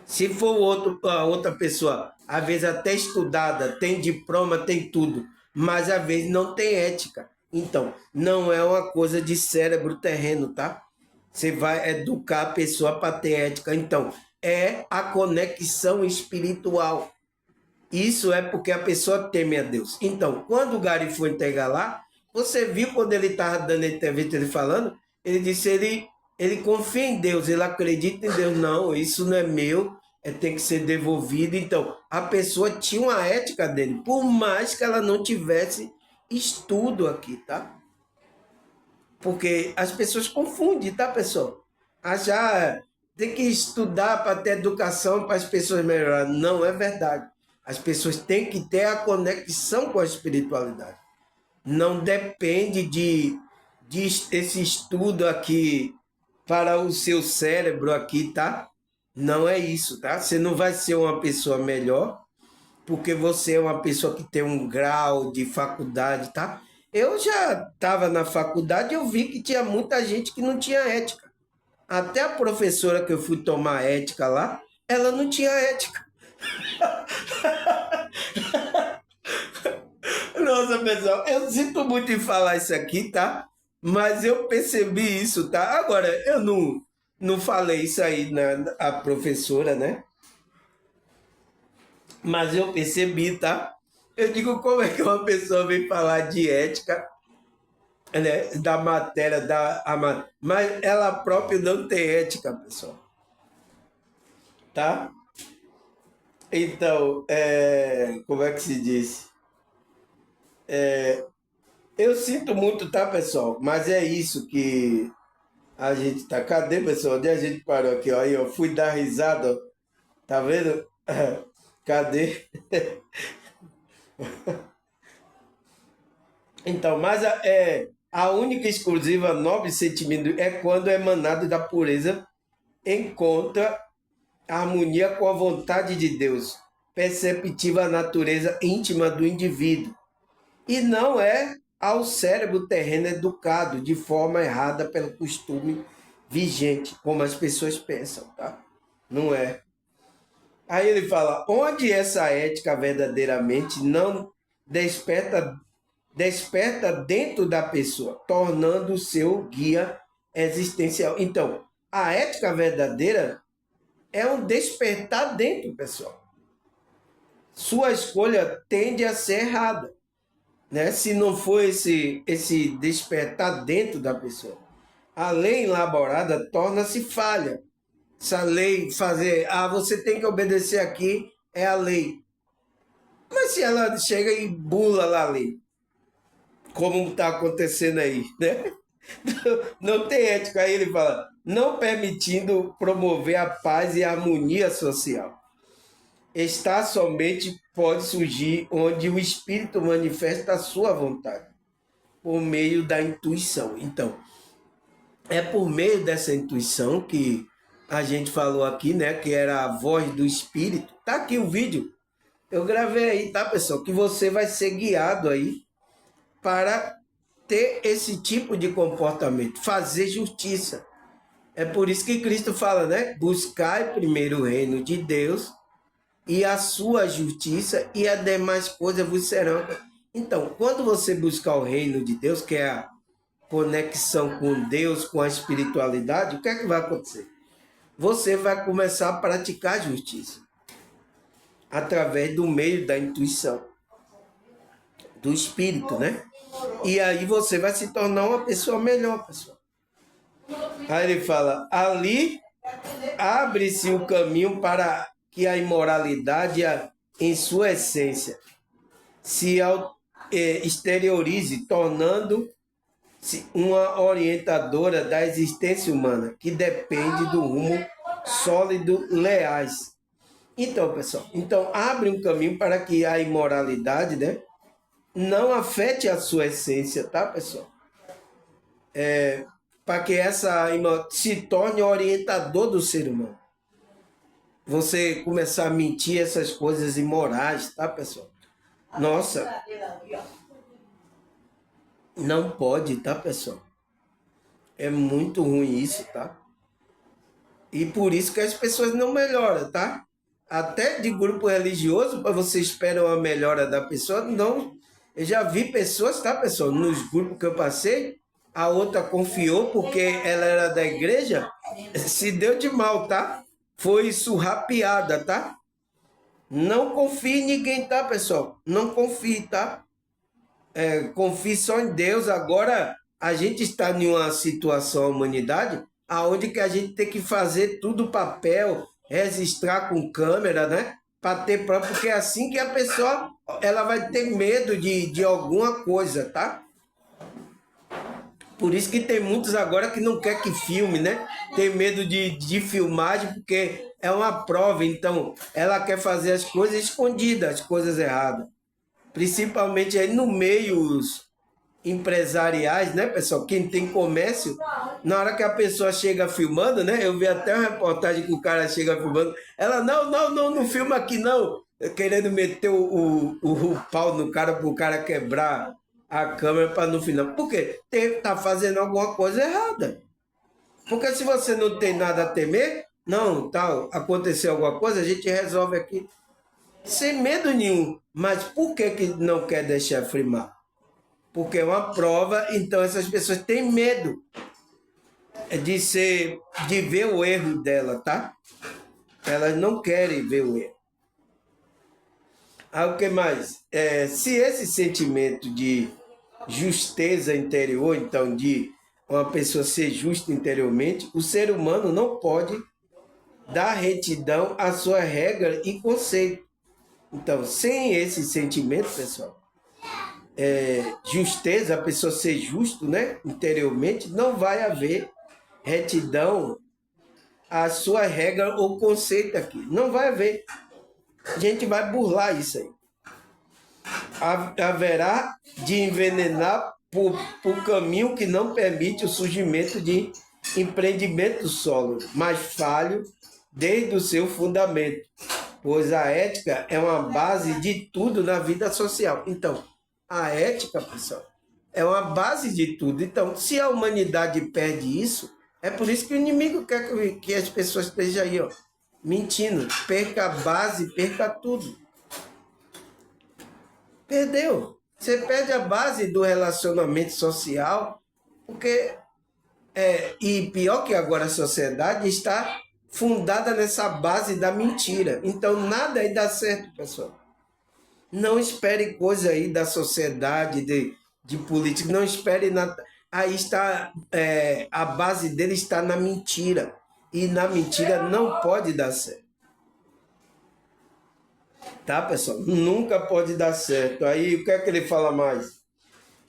Se for a outra pessoa, às vezes até estudada, tem diploma, tem tudo, mas às vezes não tem ética. Então, não é uma coisa de cérebro terreno, tá? Você vai educar a pessoa para ter ética. Então, é a conexão espiritual. Isso é porque a pessoa teme a Deus. Então, quando o Gary foi entregar lá, você viu quando ele estava dando entrevista, ele falando, ele disse, ele confia em Deus, ele acredita em Deus. Não, isso não é meu, tem que ser devolvido. Então, a pessoa tinha uma ética dele, por mais que ela não tivesse estudo aqui, tá? Porque as pessoas confundem, tá, pessoal? Achar, tem que estudar para ter educação para as pessoas melhorarem. Não é verdade. As pessoas têm que ter a conexão com a espiritualidade. Não depende de esse estudo aqui para o seu cérebro aqui, tá? Não é isso, tá? Você não vai ser uma pessoa melhor porque você é uma pessoa que tem um grau de faculdade, tá? Eu já estava na faculdade e eu vi que tinha muita gente que não tinha ética. Até a professora que eu fui tomar ética lá, ela não tinha ética. Nossa, pessoal, eu sinto muito em falar isso aqui, tá? Mas eu percebi isso, tá? Agora, eu não falei isso aí a professora, né? Mas eu percebi, tá? Eu digo, como é que uma pessoa vem falar de ética, né, da matéria, mas ela própria não tem ética, pessoal. Tá? Então, como é que se diz? Eu sinto muito, tá, pessoal? Mas é isso que a gente tá. Cadê, pessoal? Onde a gente parou aqui? Ó, aí, ó, fui dar risada. Tá vendo? Cadê? Então, mas a única exclusiva nobre sentimento é quando é emanado da pureza, encontra harmonia com a vontade de Deus, perceptiva à natureza íntima do indivíduo, e não é ao cérebro terreno educado de forma errada pelo costume vigente, como as pessoas pensam, tá? Não é. Aí ele fala, onde essa ética verdadeiramente não desperta dentro da pessoa, tornando o seu guia existencial. Então, a ética verdadeira é um despertar dentro, pessoal. Sua escolha tende a ser errada, né? Se não for esse despertar dentro da pessoa. A lei elaborada torna-se falha. Essa lei fazer, você tem que obedecer aqui, é a lei. Mas se ela chega e bula lá a lei, como está acontecendo aí, né? Não tem ética. Aí ele fala, não permitindo promover a paz e a harmonia social. Está somente pode surgir onde o espírito manifesta a sua vontade, por meio da intuição. Então, é por meio dessa intuição que a gente falou aqui, né? Que era a voz do espírito. Tá aqui o vídeo. Eu gravei aí, tá, pessoal? Que você vai ser guiado aí para ter esse tipo de comportamento, fazer justiça. É por isso que Cristo fala, né? Buscai primeiro o reino de Deus e a sua justiça, e as demais coisas vos serão. Então, quando você buscar o reino de Deus, que é a conexão com Deus, com a espiritualidade, o que é que vai acontecer? Você vai começar a praticar a justiça através do meio da intuição, do espírito, né? E aí você vai se tornar uma pessoa melhor, pessoal. Aí ele fala, ali abre-se o caminho para que a imoralidade, em sua essência, se exteriorize, tornando-se uma orientadora da existência humana, que depende do rumo sólido, leais. Então, pessoal, abre um caminho para que a imoralidade, né, não afete a sua essência, tá, pessoal? Para que essa se torne orientador do ser humano. Você começar a mentir essas coisas imorais, tá, pessoal? Nossa, não pode, tá, pessoal? É muito ruim isso, tá? E por isso que as pessoas não melhoram, tá? Até de grupo religioso, para você esperar uma melhora da pessoa, não. Eu já vi pessoas, tá, pessoal? Nos grupos que eu passei, a outra confiou porque ela era da igreja, se deu de mal, tá? Foi surrapiada, tá? Não confie em ninguém, tá, pessoal? Não confie, tá? Confie só em Deus. Agora, a gente está em uma situação, a humanidade, aonde que a gente tem que fazer tudo papel, registrar com câmera, né? Para ter prova, porque é assim que a pessoa ela vai ter medo de alguma coisa, tá? Por isso que tem muitos agora que não quer que filme, né? Tem medo de filmagem, porque é uma prova. Então, ela quer fazer as coisas escondidas, as coisas erradas. Principalmente aí no meios empresariais, né, pessoal? Quem tem comércio, na hora que a pessoa chega filmando, né? Eu vi até uma reportagem que o cara chega filmando. Ela, não filma aqui não. Querendo meter o pau no cara para o cara quebrar a câmera para no final. Por quê? Tá fazendo alguma coisa errada. Porque se você não tem nada a temer, não, tal, aconteceu alguma coisa, a gente resolve aqui sem medo nenhum. Mas por que não quer deixar filmar? Porque é uma prova, então essas pessoas têm medo de ver o erro dela, tá? Elas não querem ver o erro. O que mais? Se esse sentimento de justeza interior, então de uma pessoa ser justa interiormente, o ser humano não pode dar retidão à sua regra e conceito. Então, sem esse sentimento, pessoal, justeza, a pessoa ser justo, né, interiormente, não vai haver retidão a sua regra ou conceito aqui. Não vai haver. A gente vai burlar isso aí. Haverá de envenenar por caminho que não permite o surgimento de empreendimento sólido, mas falho desde o seu fundamento, pois a ética é uma base de tudo na vida social. Então, a ética, pessoal, é uma base de tudo. Então, se a humanidade perde isso, é por isso que o inimigo quer que as pessoas estejam aí, ó, mentindo. Perca a base, perca tudo. Perdeu. Você perde a base do relacionamento social, porque e pior que agora a sociedade está fundada nessa base da mentira. Então nada aí dá certo, pessoal. Não espere coisa aí da sociedade, de política, não espere nada. Aí está, a base dele está na mentira. E na mentira não pode dar certo. Tá, pessoal? Nunca pode dar certo. Aí o que é que ele fala mais?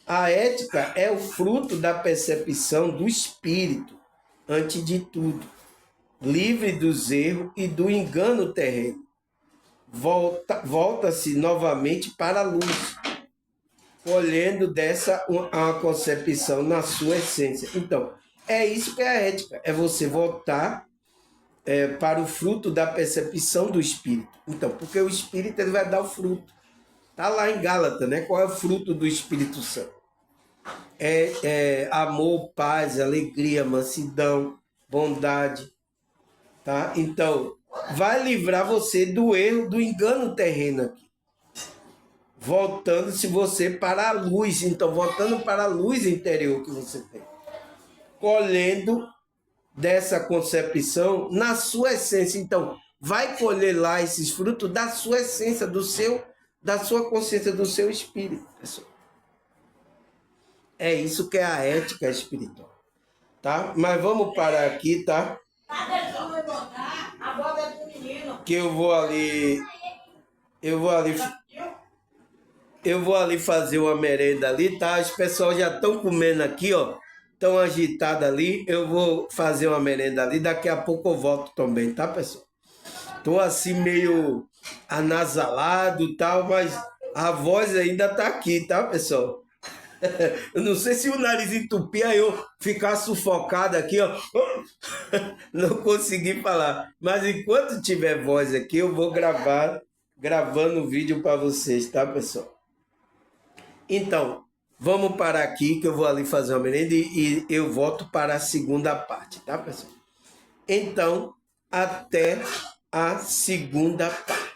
A ética é o fruto da percepção do espírito, antes de tudo, livre dos erros e do engano terreno. Volta-se novamente para a luz, colhendo dessa uma concepção na sua essência. Então, é isso que é a ética, é você voltar para o fruto da percepção do espírito. Então, porque o espírito ele vai dar o fruto. Está lá em Gálatas, né? Qual é o fruto do Espírito Santo? Amor, paz, alegria, mansidão, bondade, tá? Então, vai livrar você do erro, do engano terreno aqui. Voltando-se você para a luz, então voltando para a luz interior que você tem. Colhendo dessa concepção na sua essência. Então, vai colher lá esses frutos da sua essência, da sua consciência, do seu espírito, pessoal. É isso que é a ética espiritual, tá? Mas vamos parar aqui, tá? Que eu vou ali fazer uma merenda ali, tá? Os pessoal já estão comendo aqui, ó. Estão agitados ali. Eu vou fazer uma merenda ali. Daqui a pouco eu volto também, tá, pessoal? Tô assim meio anasalado e tal, mas a voz ainda tá aqui, tá, pessoal? Eu não sei se o nariz entupir, aí eu ficar sufocado aqui, ó. Não consegui falar. Mas enquanto tiver voz aqui, eu vou gravando o vídeo para vocês, tá, pessoal? Então, vamos parar aqui que eu vou ali fazer uma merenda e eu volto para a segunda parte, tá, pessoal? Então, até a segunda parte.